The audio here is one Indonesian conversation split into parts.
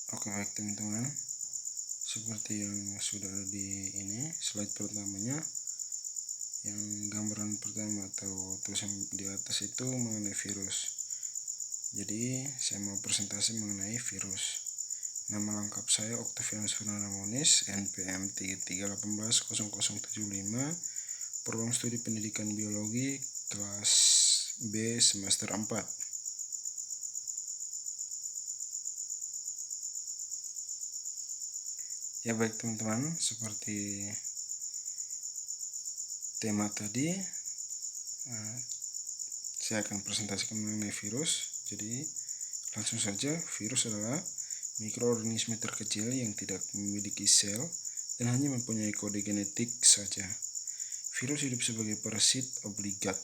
Oke, baik teman-teman, seperti yang sudah ada di slide pertamanya, yang gambaran pertama atau tulisan di atas itu mengenai virus. Jadi saya mau presentasi mengenai virus. Nama lengkap saya Octavianus Fernando Moniz, NPM 33180075, Program Studi Pendidikan Biologi kelas B semester 4. Ya baik teman-teman, seperti tema tadi, saya akan presentasikan mengenai virus. Jadi langsung saja, virus adalah mikroorganisme terkecil yang tidak memiliki sel dan hanya mempunyai kode genetik saja. Virus hidup sebagai parasit obligat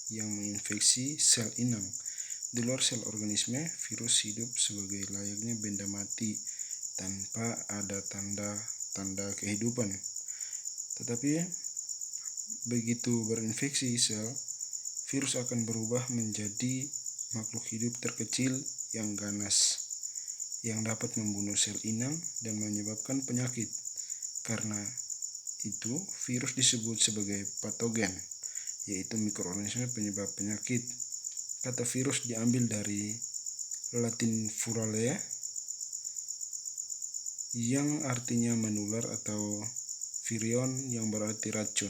yang menginfeksi sel inang. Di luar sel organisme, virus hidup sebagai layaknya benda mati tanpa ada tanda-tanda kehidupan. Tetapi begitu berinfeksi sel, virus akan berubah menjadi makhluk hidup terkecil yang ganas, yang dapat membunuh sel inang dan menyebabkan penyakit. Karena itu, virus disebut sebagai patogen, yaitu mikroorganisme penyebab penyakit. Kata virus diambil dari Latin furale, yang artinya menular, atau virion yang berarti racun.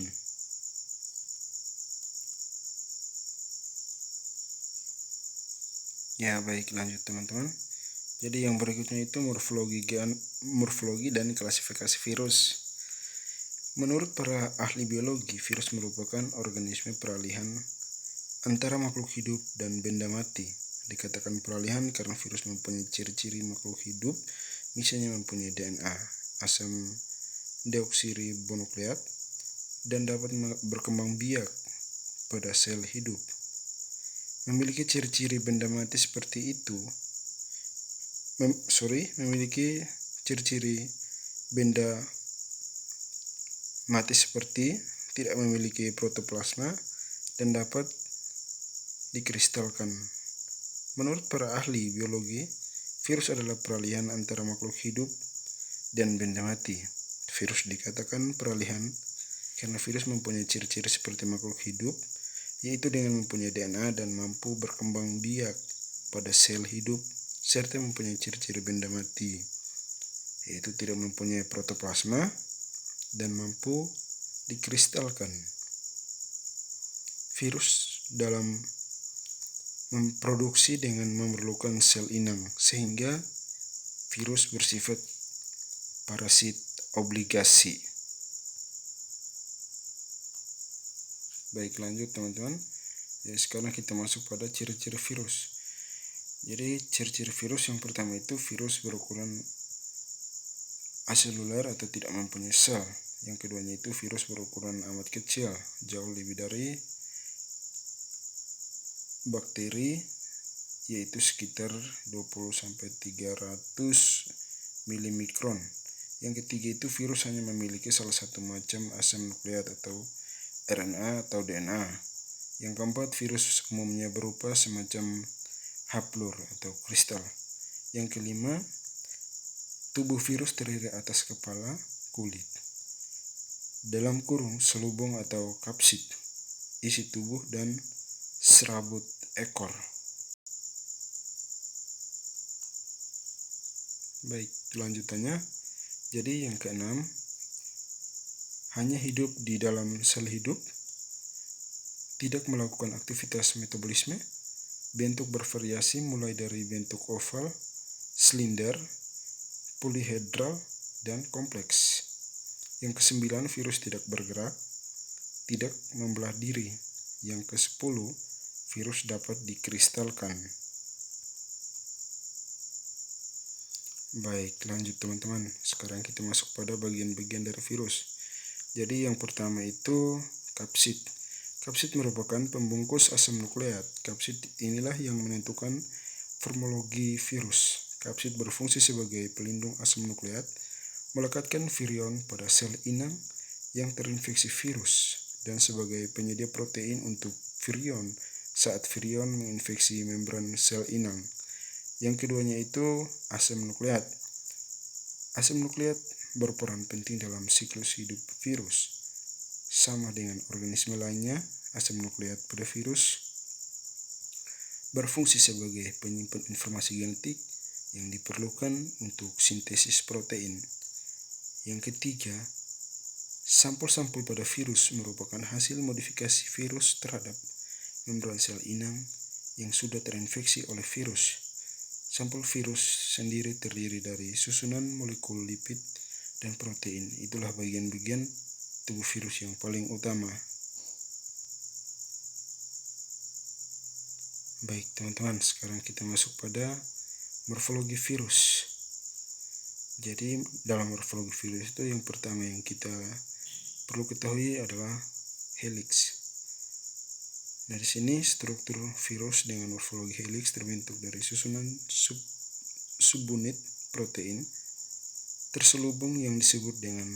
Ya baik, lanjut teman-teman. Jadi yang berikutnya itu morfologi dan klasifikasi virus. Menurut para ahli biologi, virus merupakan organisme peralihan antara makhluk hidup dan benda mati. Dikatakan peralihan karena virus mempunyai ciri-ciri makhluk hidup, misalnya mempunyai DNA, asam deoksiribonukleat, dan dapat berkembang biak pada sel hidup. Memiliki ciri-ciri benda mati seperti itu, memiliki ciri-ciri benda mati seperti tidak memiliki protoplasma dan dapat dikristalkan. Menurut para ahli biologi, virus adalah peralihan antara makhluk hidup dan benda mati. Virus dikatakan peralihan karena virus mempunyai ciri-ciri seperti makhluk hidup, yaitu dengan mempunyai DNA dan mampu berkembang biak pada sel hidup, serta mempunyai ciri-ciri benda mati, yaitu tidak mempunyai protoplasma dan mampu dikristalkan. Virus dalam memproduksi dengan memerlukan sel inang, sehingga virus bersifat parasit obligasi. Baik, lanjut teman-teman. Ya, sekarang kita masuk pada ciri-ciri virus. Jadi ciri-ciri virus yang pertama itu virus berukuran aseluler atau tidak mempunyai sel. Yang keduanya itu virus berukuran amat kecil, jauh lebih dari bakteri, yaitu sekitar 20-300 milimikron. Yang ketiga itu virus hanya memiliki salah satu macam asam nukleat atau RNA atau DNA. Yang keempat, virus umumnya berupa semacam haplur atau kristal. Yang kelima, tubuh virus terdiri atas kepala, kulit, dalam kurung selubung atau kapsid, isi tubuh, dan serabut ekor. Baik, lanjutannya. Jadi yang keenam, hanya hidup di dalam sel hidup, tidak melakukan aktivitas metabolisme, bentuk bervariasi mulai dari bentuk oval, silinder, polihedral, dan kompleks. Yang kesembilan, virus tidak bergerak, tidak membelah diri. Yang ke-10, virus dapat dikristalkan. Baik, lanjut teman-teman. Sekarang kita masuk pada bagian-bagian dari virus. Jadi yang pertama itu kapsid. Kapsid merupakan pembungkus asam nukleat. Kapsid inilah yang menentukan morfologi virus. Kapsid berfungsi sebagai pelindung asam nukleat, melekatkan virion pada sel inang yang terinfeksi virus, dan sebagai penyedia protein untuk virion saat virion menginfeksi membran sel inang. Yang keduanya itu asam nukleat. Asam nukleat berperan penting dalam siklus hidup virus. Sama dengan organisme lainnya, asam nukleat pada virus berfungsi sebagai penyimpan informasi genetik yang diperlukan untuk sintesis protein. Yang ketiga, sampel-sampel pada virus merupakan hasil modifikasi virus terhadap membran sel inang yang sudah terinfeksi oleh virus. Sampel virus sendiri terdiri dari susunan molekul lipid dan protein. Itulah bagian-bagian tubuh virus yang paling utama. Baik teman-teman, sekarang kita masuk pada morfologi virus. Jadi dalam morfologi virus itu yang pertama yang kita perlu ketahui adalah helix. Dari sini struktur virus dengan morfologi helix terbentuk dari susunan subunit protein terselubung yang disebut dengan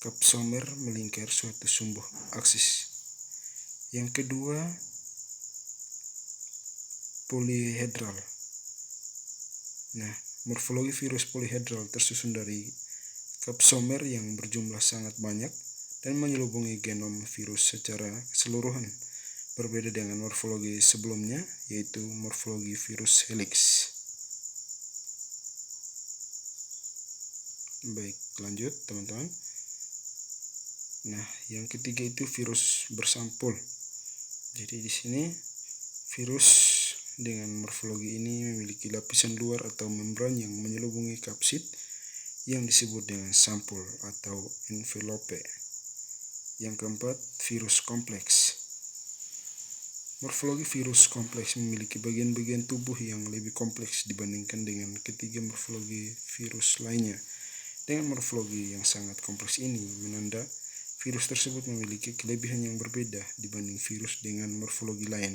kapsomer melingkar suatu sumbu aksis. Yang kedua, polihedral. Nah, morfologi virus polihedral tersusun dari kapsomer yang berjumlah sangat banyak dan menyelubungi genom virus secara keseluruhan, berbeda dengan morfologi sebelumnya, yaitu morfologi virus helix. Baik, lanjut teman-teman. Nah, yang ketiga itu virus bersampul. Jadi di sini virus dengan morfologi ini memiliki lapisan luar atau membran yang menyelubungi kapsid yang disebut dengan sampul atau envelope. Yang keempat, virus kompleks. Morfologi virus kompleks memiliki bagian-bagian tubuh yang lebih kompleks dibandingkan dengan ketiga morfologi virus lainnya. Dengan morfologi yang sangat kompleks ini menanda virus tersebut memiliki kelebihan yang berbeda dibanding virus dengan morfologi lain.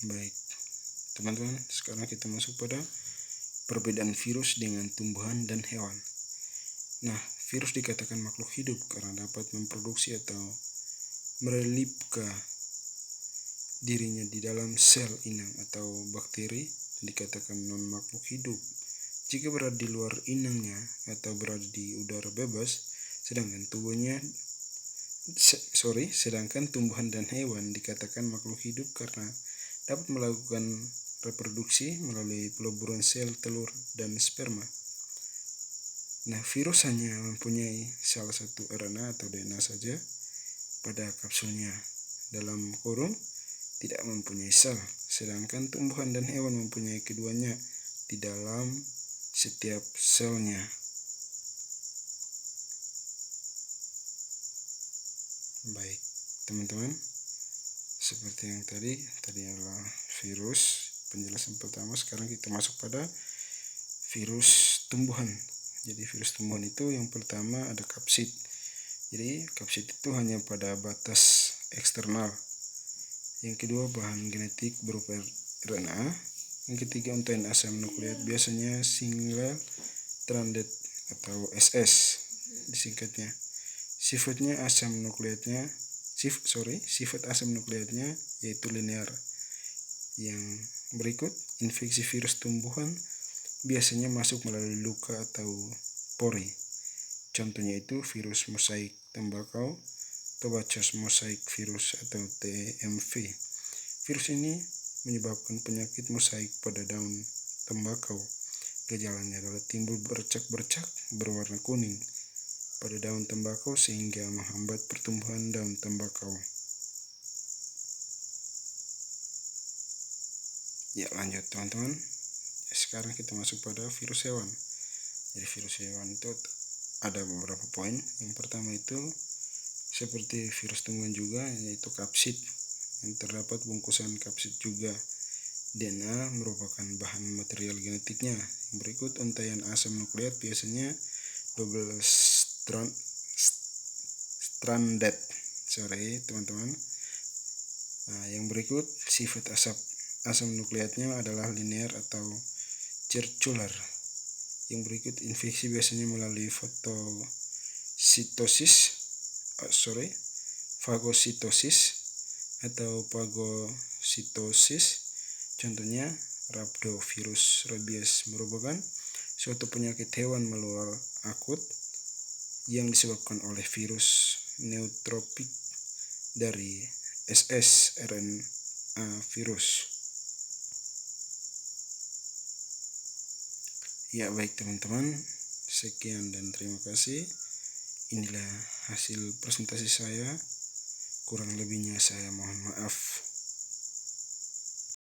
Baik, teman-teman, sekarang kita masuk pada perbedaan virus dengan tumbuhan dan hewan. Nah, virus dikatakan makhluk hidup karena dapat memproduksi atau merelipka dirinya di dalam sel inang atau bakteri, dan dikatakan non-makhluk hidup jika berada di luar inangnya atau berada di udara bebas, sedangkan tumbuhan dan hewan dikatakan makhluk hidup karena dapat melakukan reproduksi melalui peleburan sel telur dan sperma. Nah, virus hanya mempunyai salah satu RNA atau DNA saja pada kapsulnya, dalam kurung tidak mempunyai sel, sedangkan tumbuhan dan hewan mempunyai keduanya di dalam setiap selnya. Baik, teman-teman, seperti yang tadi adalah virus penjelasan pertama. Sekarang kita masuk pada virus tumbuhan. Jadi virus tumbuhan itu yang pertama ada kapsid. Jadi kapsid itu hanya pada batas eksternal. Yang kedua, bahan genetik berupa RNA. Yang ketiga, untaian asam nukleat, biasanya single stranded atau SS disingkatnya. Sifat asam nukleatnya yaitu linear. Yang berikut, infeksi virus tumbuhan biasanya masuk melalui luka atau pori. Contohnya itu virus mosaik tembakau, Tobacco mosaik virus atau TMV. Virus ini menyebabkan penyakit mosaik pada daun tembakau. Gejalanya adalah timbul bercak-bercak berwarna kuning pada daun tembakau sehingga menghambat pertumbuhan daun tembakau. Ya, lanjut teman-teman. Sekarang kita masuk pada virus hewan. Jadi virus hewan itu ada beberapa poin. Yang pertama itu seperti virus tumbuhan juga, yaitu kapsid, yang terdapat bungkusan kapsid juga. DNA merupakan bahan material genetiknya. Yang berikut, untaian asam nukleat biasanya double stranded. Teman-teman. Nah, yang berikut, sifat asam nukleatnya itulah linear atau circular. Yang berikut, infeksi biasanya melalui fagositosis atau pagositosis. Contohnya Rhabdovirus rabies merupakan suatu penyakit hewan menular akut yang disebabkan oleh virus neutropik dari ssRNA virus. Ya, baik teman-teman, sekian dan terima kasih. Inilah hasil presentasi saya. Kurang lebihnya saya mohon maaf.